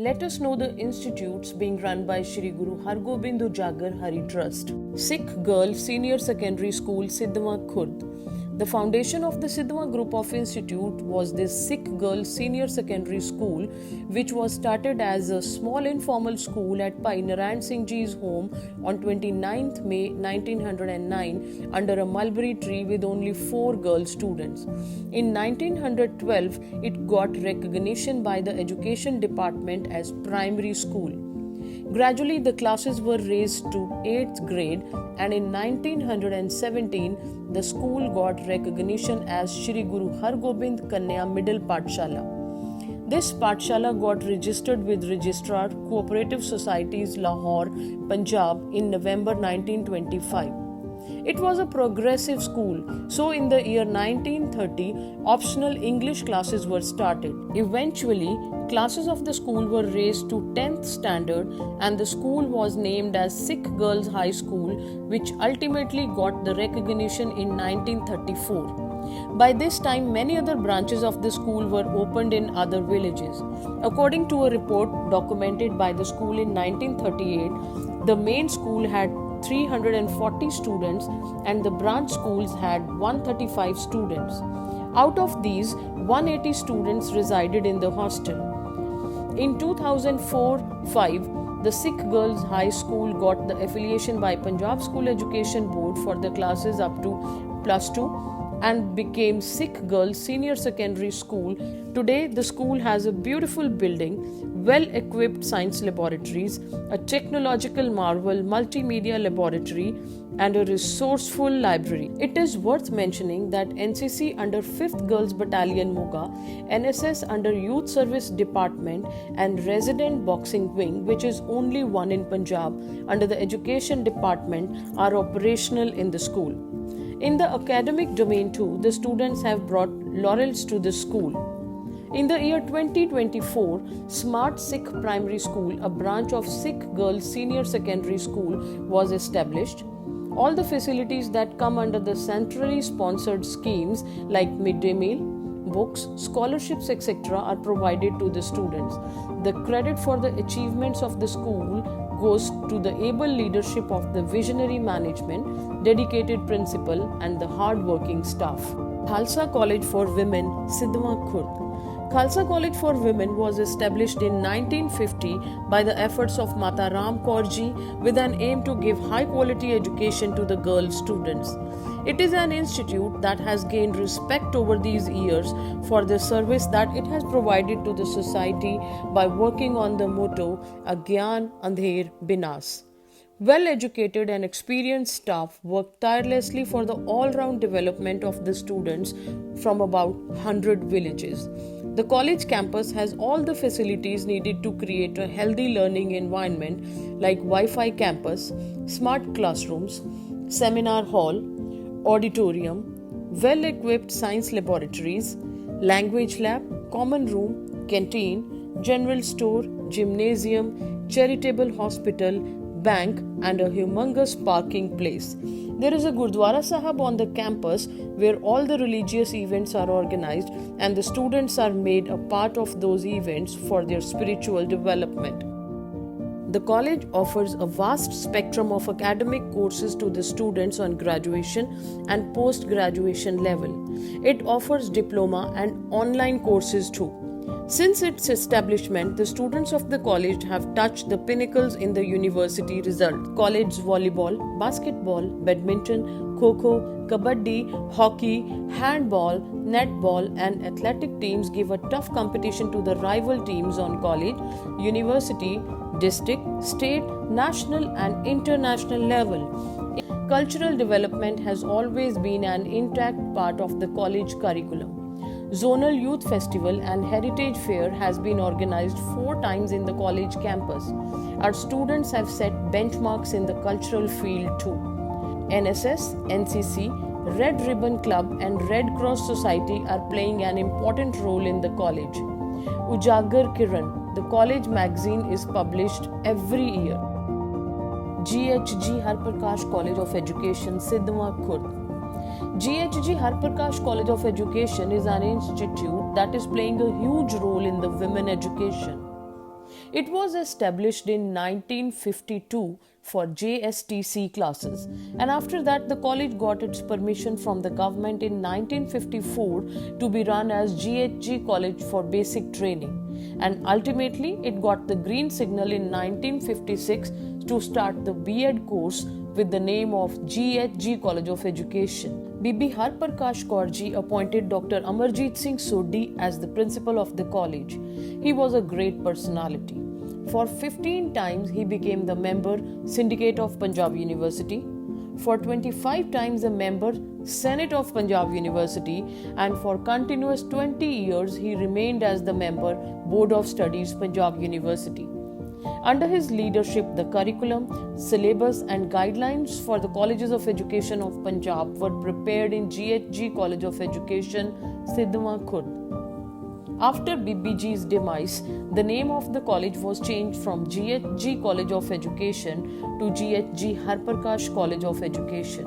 Let us know the institutes being run by Shri Guru Hargobind Ujagar Hari Trust. Sikh Girl Senior Secondary School, Sidhwa Khurd. The foundation of the Sidhwa Group of Institute was this Sikh Girl Senior Secondary School, which was started as a small informal school at Bhai Narayan Singh Ji's home on 29th May 1909 under a mulberry tree with only 4 girl students. In 1912, it got recognition by the Education Department as primary school. Gradually, the classes were raised to 8th grade, and in 1917, the school got recognition as Shri Guru Hargobind Kanya Middle Pathshala. This Pathshala got registered with Registrar Cooperative Societies Lahore, Punjab in November 1925. It was a progressive school, so in the year 1930, optional English classes were started. Eventually, classes of the school were raised to 10th standard and the school was named as Sikh Girls High School, which ultimately got the recognition in 1934. By this time, many other branches of the school were opened in other villages. According to a report documented by the school in 1938, the main school had 340 students and the branch schools had 135 students. Out of these, 180 students resided in the hostel. In 2004-05, the Sikh Girls High School got the affiliation by Punjab School Education Board for the classes up to plus 2 and became Sikh Girls Senior Secondary School. Today, the school has a beautiful building, well-equipped science laboratories, a technological marvel multimedia laboratory, and a resourceful library. It is worth mentioning that NCC under 5th Girls Battalion Moga, NSS under Youth Service Department, and Resident Boxing Wing, which is only one in Punjab, under the Education Department, are operational in the school. In the academic domain too, the students have brought laurels to the school. In the year 2024, Smart Sikh Primary School, a branch of Sikh Girls Senior Secondary School, was established. All the facilities that come under the centrally sponsored schemes like midday meal, books, scholarships, etc. are provided to the students. The credit for the achievements of the school goes to the able leadership of the visionary management, dedicated principal, and the hard-working staff. Khalsa College for Women, Sidhwa Khurd. Khalsa College for Women was established in 1950 by the efforts of Mata Ram Kaur Ji with an aim to give high-quality education to the girl students. It is an institute that has gained respect over these years for the service that it has provided to the society by working on the motto Agyan Andher Binas. Well-educated and experienced staff work tirelessly for the all-round development of the students from about 100 villages. The college campus has all the facilities needed to create a healthy learning environment like Wi-Fi campus, smart classrooms, seminar hall, auditorium, well-equipped science laboratories, language lab, common room, canteen, general store, gymnasium, charitable hospital, bank, and a humongous parking place. There is a Gurdwara Sahib on the campus where all the religious events are organized and the students are made a part of those events for their spiritual development. The college offers a vast spectrum of academic courses to the students on graduation and post-graduation level. It offers diploma and online courses too. Since its establishment, the students of the college have touched the pinnacles in the university result. College volleyball, basketball, badminton, kho-kho, kabaddi, hockey, handball, netball and athletic teams give a tough competition to the rival teams on college, university, district, state, national and international level. Cultural development has always been an intact part of the college curriculum. Zonal Youth Festival and Heritage Fair has been organized 4 times in the college campus. Our students have set benchmarks in the cultural field too. NSS, NCC, Red Ribbon Club and Red Cross Society are playing an important role in the college. Ujagar Kiran, the college magazine, is published every year. GHG Harprakash College of Education, Sidhwa Khurd. GHG Harprakash College of Education is an institute that is playing a huge role in the women education. It was established in 1952 for JSTC classes, and after that the college got its permission from the government in 1954 to be run as GHG College for Basic Training, and ultimately it got the green signal in 1956 to start the B.Ed course with the name of GHG College of Education. Bibi Harprakash Kaur ji appointed Dr. Amarjit Singh Sodhi as the principal of the college. He was a great personality. For 15 times he became the member Syndicate of Punjab University. For 25 times a member Senate of Punjab University, and for continuous 20 years he remained as the member Board of Studies Punjab University. Under his leadership, the curriculum, syllabus and guidelines for the colleges of education of Punjab were prepared in GHG College of Education, Sidhwa Khurd. After BBG's demise, the name of the college was changed from GHG College of Education to GHG Harprakash College of Education.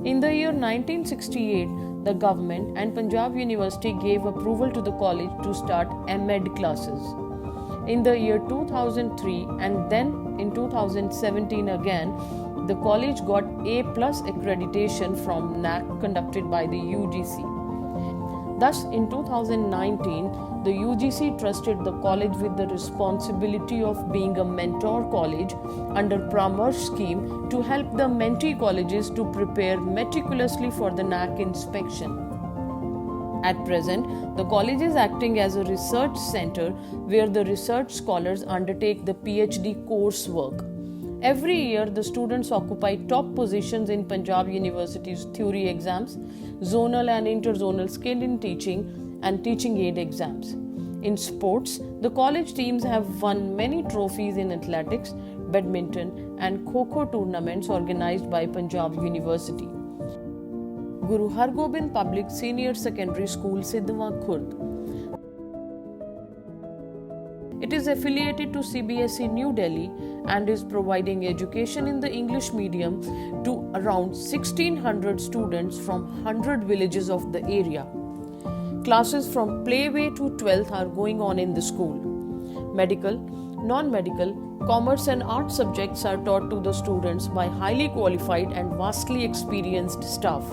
In the year 1968, the government and Punjab University gave approval to the college to start M.Ed classes. In the year 2003 and then in 2017 again, the college got A+ accreditation from NAC conducted by the UGC. Thus, in 2019, the UGC trusted the college with the responsibility of being a mentor college under Paramarsh scheme to help the mentee colleges to prepare meticulously for the NAC inspection. At present, the college is acting as a research center where the research scholars undertake the PhD coursework. Every year, the students occupy top positions in Punjab University's theory exams, zonal and interzonal skill in teaching, and teaching aid exams. In sports, the college teams have won many trophies in athletics, badminton, and kho-kho tournaments organized by Punjab University. Guru Har Gobind Public Senior Secondary School, Sidhwa Khurd. It is affiliated to CBSE New Delhi and is providing education in the English medium to around 1600 students from 100 villages of the area. Classes from playway to 12th are going on in the school. Medical, non-medical, commerce and art subjects are taught to the students by highly qualified and vastly experienced staff.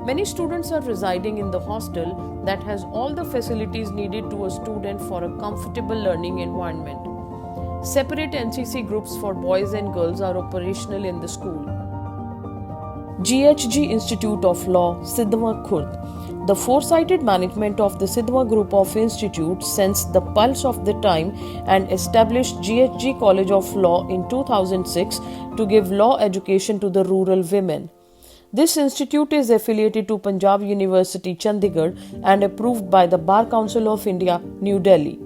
Many students are residing in the hostel that has all the facilities needed to a student for a comfortable learning environment. Separate NCC groups for boys and girls are operational in the school. GHG Institute of Law, Sidhwa Khurd. The foresighted management of the Sidhwa Group of Institutes sensed the pulse of the time and established GHG College of Law in 2006 to give law education to the rural women. This institute is affiliated to Punjab University, Chandigarh and approved by the Bar Council of India, New Delhi.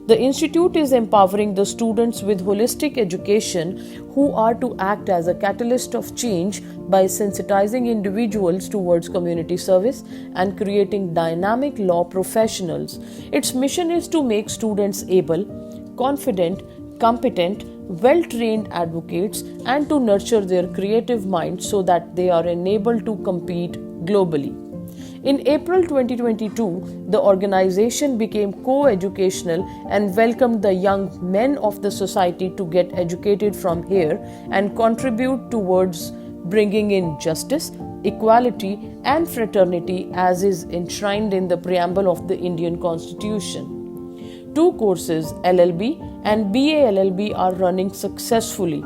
The institute is empowering the students with holistic education who are to act as a catalyst of change by sensitizing individuals towards community service and creating dynamic law professionals. Its mission is to make students able, confident, competent, well-trained advocates and to nurture their creative minds so that they are enabled to compete globally. In April 2022, the organization became co-educational and welcomed the young men of the society to get educated from here and contribute towards bringing in justice, equality and fraternity as is enshrined in the preamble of the Indian Constitution. 2 courses, LLB and BA LLB, are running successfully.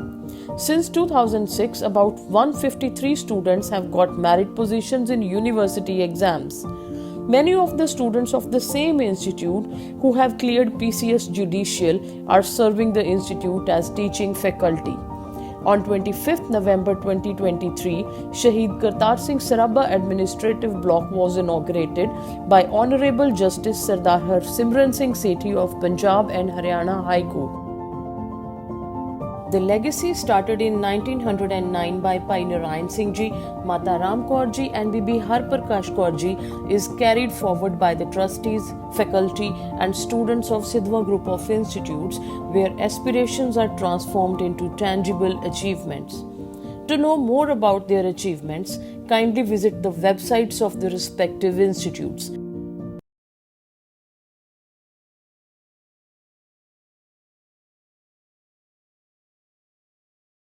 Since 2006, about 153 students have got merit positions in university exams. Many of the students of the same institute who have cleared PCS Judicial are serving the institute as teaching faculty. On 25th November 2023, Shaheed Kartar Singh Saraba Administrative Block was inaugurated by Honorable Justice Sardar Harsimran Singh Sethi of Punjab and Haryana High Court. The legacy started in 1909 by Bhai Narayan Singh Ji, Mata Ram Kaur Ji and Bibi Harprakash Kaur Ji is carried forward by the trustees, faculty and students of Sidhwa Group of Institutes, where aspirations are transformed into tangible achievements. To know more about their achievements, kindly visit the websites of the respective institutes.